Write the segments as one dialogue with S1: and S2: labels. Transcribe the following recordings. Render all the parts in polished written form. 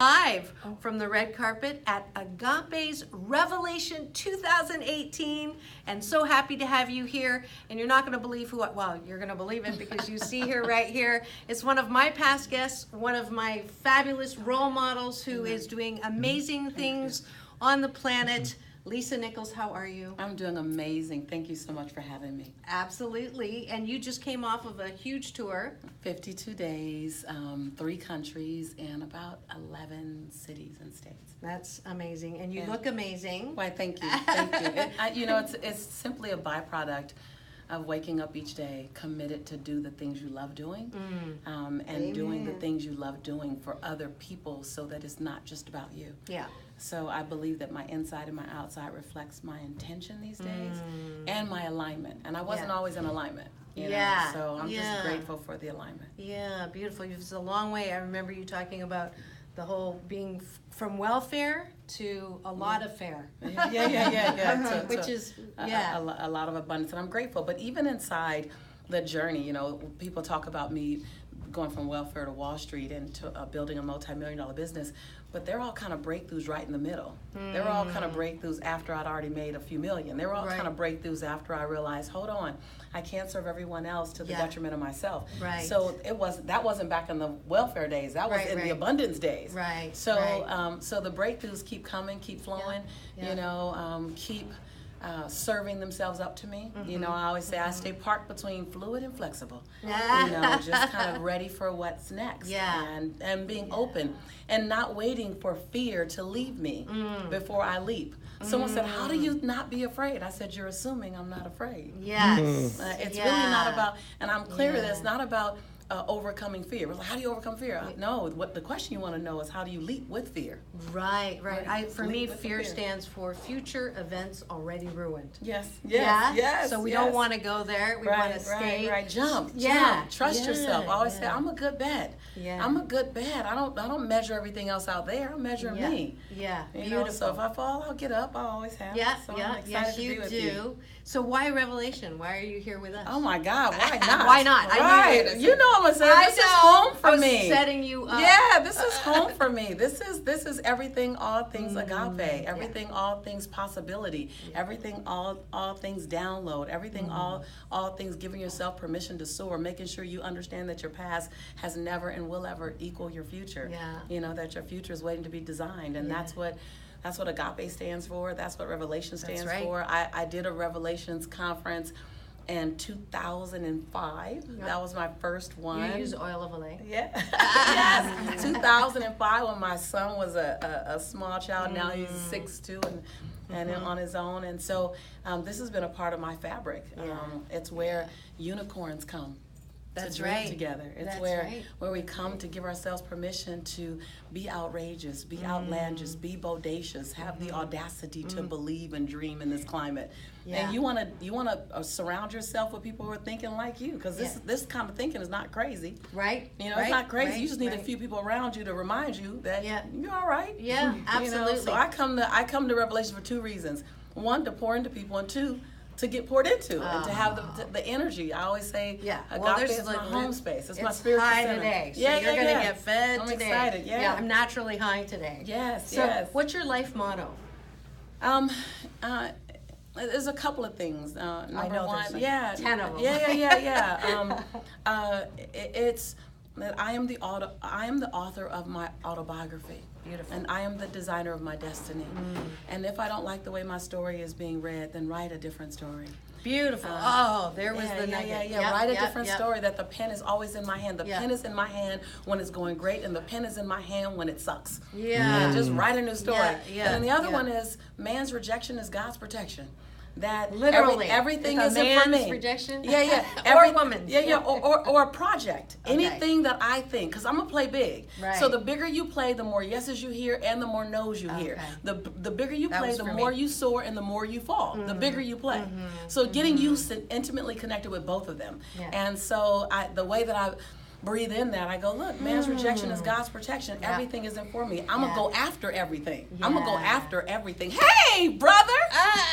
S1: Live from the red carpet at Agape's Revelation 2018, and so happy to have you here. And you're not going to believe well, you're going to believe it because you see her right here. It's one of my past guests, one of my fabulous role models who is doing amazing things on the planet. Lisa Nichols, how are you?
S2: I'm doing amazing. Thank you so much for having me.
S1: Absolutely. And you just came off of a huge tour.
S2: 52 days, 3 countries, and about 11 cities and states.
S1: That's amazing. And you look amazing.
S2: Why, thank you. Thank you. It's simply a byproduct of waking up each day committed to do the things you love doing, and doing the things you love doing for other people so that it's not just about you.
S1: Yeah.
S2: So I believe that my inside and my outside reflects my intention these days and my alignment. And I wasn't always in alignment. You know? So I'm just grateful for the alignment.
S1: Yeah, beautiful. It's a long way. I remember you talking about the whole being from welfare to a lot of fare.
S2: Yeah.
S1: Which is,
S2: a lot of abundance. And I'm grateful. But even inside the journey, people talk about me going from welfare to Wall Street and to building a multi-million-dollar business, but they're all kind of breakthroughs right in the middle. They're all kind of breakthroughs after I'd already made a few million. They were all kind of breakthroughs after I realized, hold on, I can't serve everyone else to the detriment of myself.
S1: Right.
S2: So that wasn't back in the welfare days. That was in the abundance days.
S1: Right.
S2: So so the breakthroughs keep coming, keep flowing. Keep serving themselves up to me. I always say I stay parked between fluid and flexible. Just kind of ready for what's next. And being open and not waiting for fear to leave me before I leap. Someone said, how do you not be afraid? I said, you're assuming I'm not afraid.
S1: Yes.
S2: It's really not about, and I'm clear that it's not about overcoming fear. Like, how do you overcome fear? No, what the question you want to know is how do you leap with fear?
S1: Right. For me, fear stands for future events already ruined.
S2: Yes.
S1: So we don't want to go there. We want to stay.
S2: Jump. Trust yourself. I always say, I'm a good bet. I'm a good bet. I don't measure everything else out there. I'm measuring me.
S1: Beautiful.
S2: So if I fall, I'll get up. I always have. So I'm excited
S1: yes,
S2: to
S1: you
S2: be with
S1: do.
S2: you.
S1: So why Revelation? Why are you here with us?
S2: Oh my God, why not?
S1: Why not?
S2: Right. You know I'm gonna say this is home for me.
S1: Setting you up.
S2: Yeah, this is home for me. This is everything, all things agape. Everything, all things possibility. Everything, all things download. Everything, all things giving yourself permission to soar. Making sure you understand that your past has never and will ever equal your future. That your future is waiting to be designed, and that's what Agape stands for. That's what Revelation stands for. I did a Revelations conference in 2005. That was my first one.
S1: You use oil of Olay.
S2: Yes. 2005 when my son was a small child. Now he's 6'2" and on his own. And so this has been a part of my fabric. It's where unicorns come. To dream together. It's where we come to give ourselves permission to be outrageous, be outlandish, be bodacious, have the audacity to believe and dream in this climate. And you want to surround yourself with people who are thinking like you, because this kind of thinking is not crazy.
S1: Right.
S2: It's not crazy. You just need a few people around you to remind you that you're all right.
S1: Yeah, absolutely.
S2: So I come to Revelation for 2 reasons. 1, to pour into people, and 2, to get poured into and to have the energy. I always say, Agape is my home space. It's my spiritual center.
S1: Today. So you're going to get fed
S2: I'm
S1: today.
S2: Excited.
S1: I'm naturally high today.
S2: Yes.
S1: What's your life motto?
S2: There's a couple of things. Number
S1: I know
S2: one,
S1: there's 10 of them.
S2: It's that I am the author of my autobiography.
S1: Beautiful.
S2: And I am the designer of my destiny. And if I don't like the way my story is being read, then write a different story.
S1: Beautiful. There was the nugget.
S2: Write a different story. That the pen is always in my hand. The pen is in my hand when it's going great, and the pen is in my hand when it sucks. And just write a new story. And then the other one is man's rejection is God's protection. That
S1: literally
S2: everything
S1: isn't for me. Man's rejection, or a woman,
S2: or a project, anything that I think, because I'm gonna play big. So the bigger you play, the more yeses you hear, and the more no's you hear. The bigger you play, the more you soar, and the more you fall. The bigger you play. So getting used and intimately connected with both of them, and so the way that I breathe in that, I go, look, man's rejection is God's protection. Everything isn't for me. I'm gonna go after everything. I'm gonna go after everything. Hey, brother!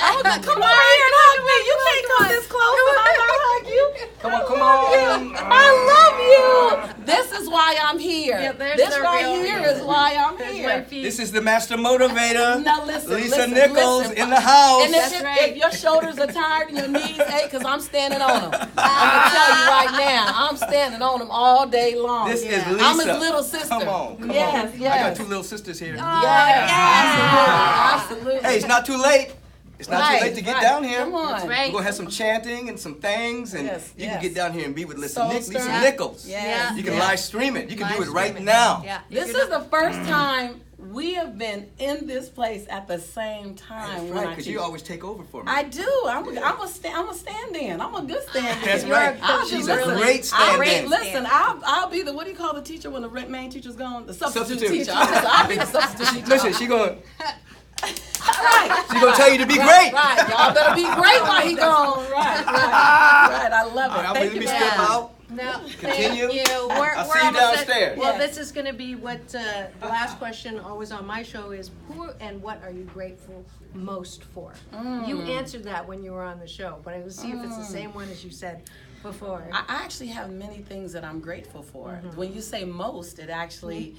S2: I'm gonna come over here and hug me. You can't come this close and I'm not hug you.
S3: Come on.
S2: I love you. This is why I'm here.
S1: Yeah, there's
S2: this
S1: the
S2: right
S1: real
S2: here
S1: reason.
S2: is why I'm
S1: There's
S2: here.
S1: my piece.
S3: This is the master motivator,
S2: Now listen,
S3: Lisa
S2: listen,
S3: Nichols
S2: listen.
S3: in the house.
S2: And
S1: That's right.
S2: if your shoulders are tired and your knees ache, because I'm standing on them. I'm going to tell you right now, I'm standing on them all day long.
S3: This is Lisa.
S2: I'm his little sister.
S3: Come on.
S2: Yes, yes.
S3: I got two little sisters here.
S2: Yes, absolutely.
S3: Hey, it's not too late. It's not too
S2: Right,
S3: late to get
S2: right.
S3: down here.
S2: Come on.
S1: That's right.
S3: We're going to have some chanting and some things, and
S2: Yes,
S3: you
S2: yes.
S3: can get down here and be with Lisa
S2: Soul
S3: Lisa
S2: stirring.
S3: Nichols.
S2: Yes,
S3: You can
S2: yes.
S3: live stream it. You can do
S1: Live
S3: it right
S1: streaming.
S3: now.
S1: Yeah.
S2: This is the first time we have been in this place at the same time.
S3: That's
S2: when
S3: right,
S2: I
S3: because
S2: teach.
S3: you always take over for me.
S2: I do. I'm a stand-in. I'm a good stand-in.
S3: That's
S1: You're
S3: right.
S1: a good-
S3: She's
S1: listen,
S3: a great stand-in.
S2: Listen, I'll be the, what do you call the teacher when the main teacher's gone? The substitute
S3: Substitute.
S2: teacher. I'll be the substitute teacher.
S3: Listen, she going
S2: Right.
S3: she gonna tell you to be great.
S2: Right. Y'all better be great while he gone. Right. I love it.
S3: All right,
S2: Thank
S3: let
S2: you
S3: me
S2: for
S3: step
S2: having me.
S3: out.
S1: No,
S3: Continue.
S1: thank you. We're
S3: I'll see you
S1: almost
S3: downstairs.
S1: Well,
S2: Yes.
S1: this is going to be what the last question always on my show is: who and what are you grateful most for? You answered that when you were on the show, but I will see if it's the same one as you said before.
S2: I actually have many things that I'm grateful for. When you say most, it actually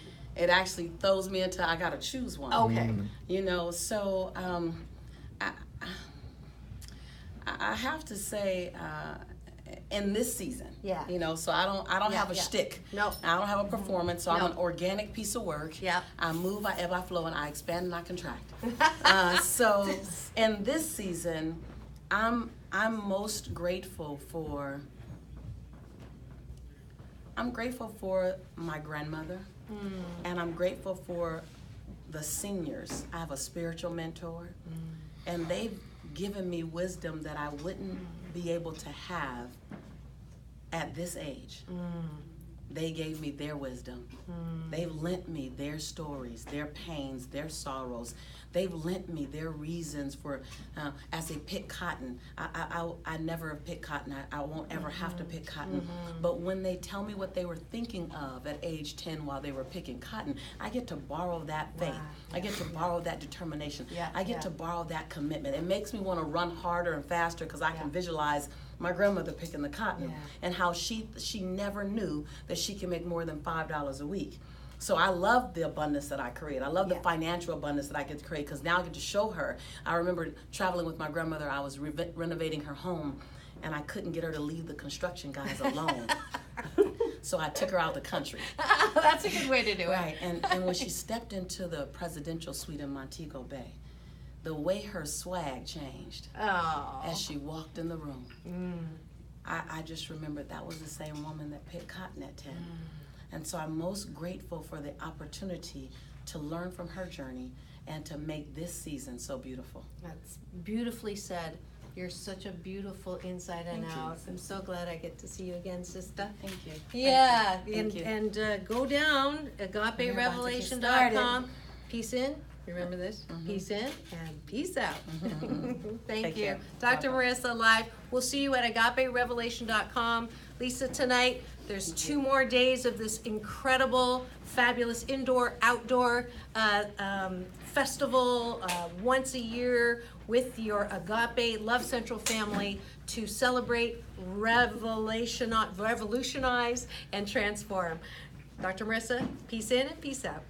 S2: throws me into I gotta choose one.
S1: Okay.
S2: You know, so I have to say in this season.
S1: Yeah.
S2: You know, so I don't
S1: Yeah,
S2: have a
S1: yeah.
S2: shtick.
S1: No.
S2: I don't have a performance. So
S1: No.
S2: I'm an organic piece of work.
S1: Yeah.
S2: I move, I ebb, I flow, and I expand and I contract. So in this season, I'm most grateful for. I'm grateful for my grandmother, and I'm grateful for the seniors. I have a spiritual mentor, and they've given me wisdom that I wouldn't be able to have at this age. They gave me their wisdom. They've lent me their stories, their pains, their sorrows. They've lent me their reasons for, as they pick cotton. I never have picked cotton. I won't ever have to pick cotton. But when they tell me what they were thinking of at age 10 while they were picking cotton, I get to borrow that faith.
S1: Wow.
S2: I get to borrow that determination.
S1: Yeah,
S2: I get
S1: yeah.
S2: to borrow that commitment. It makes me want to run harder and faster because I can visualize my grandmother picking the cotton and how she never knew that she can make more than $5 a week. So I love the abundance that I create. I love the financial abundance that I get to create because now I get to show her. I remember traveling with my grandmother. I was renovating her home, and I couldn't get her to leave the construction guys alone. So I took her out of the country.
S1: That's a good way to do it.
S2: Right, and when she stepped into the presidential suite in Montego Bay, the way her swag changed
S1: Oh.
S2: as she walked in the room. I just remembered that was the same woman that picked cotton at 10. And so I'm most grateful for the opportunity to learn from her journey and to make this season so beautiful.
S1: That's beautifully said. You're such a beautiful inside and
S2: Thank you.
S1: out. I'm so glad I get to see you again, sister.
S2: Thank you.
S1: Yeah,
S2: Thank you.
S1: and go down agaperevelation.com. Peace in. Remember this? Peace in and peace out. Thank
S2: Take
S1: you.
S2: care.
S1: Dr.
S2: Bye-bye.
S1: Marissa Live. We'll see you at agaperevelation.com. Lisa, tonight, there's 2 more days of this incredible, fabulous indoor, outdoor festival once a year with your Agape Love Central family to celebrate, revolutionize, and transform. Dr. Marissa, peace in and peace out.